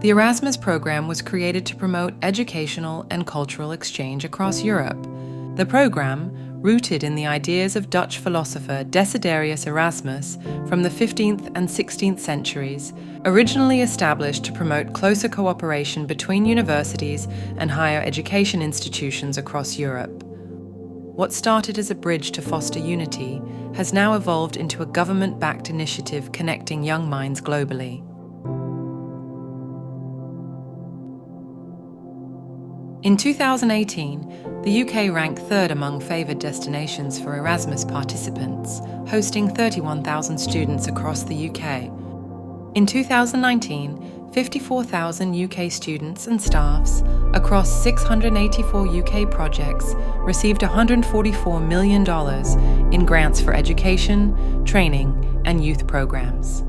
The Erasmus program was created to promote educational and cultural exchange across Europe. The program, rooted in the ideas of Dutch philosopher Desiderius Erasmus from the 15th and 16th centuries, originally established to promote closer cooperation between universities and higher education institutions across Europe. What started as a bridge to foster unity has now evolved into a government-backed initiative connecting young minds globally. In 2018, the UK ranked third among favoured destinations for Erasmus participants, hosting 31,000 students across the UK. In 2019, 54,000 UK students and staffs across 684 UK projects received $144 million in grants for education, training, and youth programmes.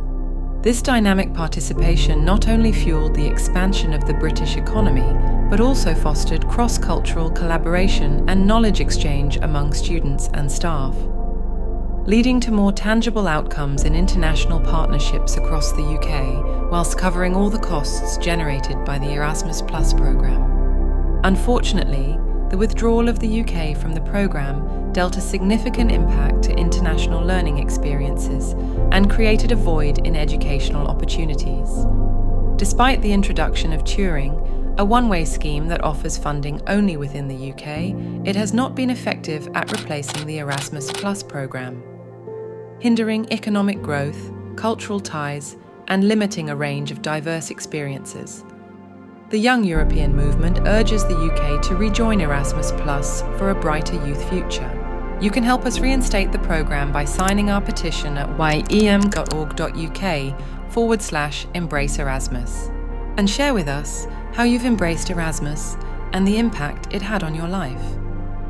This dynamic participation not only fueled the expansion of the British economy, but also fostered cross-cultural collaboration and knowledge exchange among students and staff, leading to more tangible outcomes in international partnerships across the UK, whilst covering all the costs generated by the Erasmus Plus programme. Unfortunately, the withdrawal of the UK from the programme dealt a significant impact to international learning experiences and created a void in educational opportunities. Despite the introduction of Turing, a one-way scheme that offers funding only within the UK, it has not been effective at replacing the Erasmus Plus programme, hindering economic growth, cultural ties, and limiting a range of diverse experiences. The Young European movement urges the UK to rejoin Erasmus Plus for a brighter youth future. You can help us reinstate the programme by signing our petition at ym.org.uk/Embrace Erasmus. And share with us how you've embraced Erasmus and the impact it had on your life.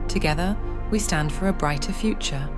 Together, we stand for a brighter future.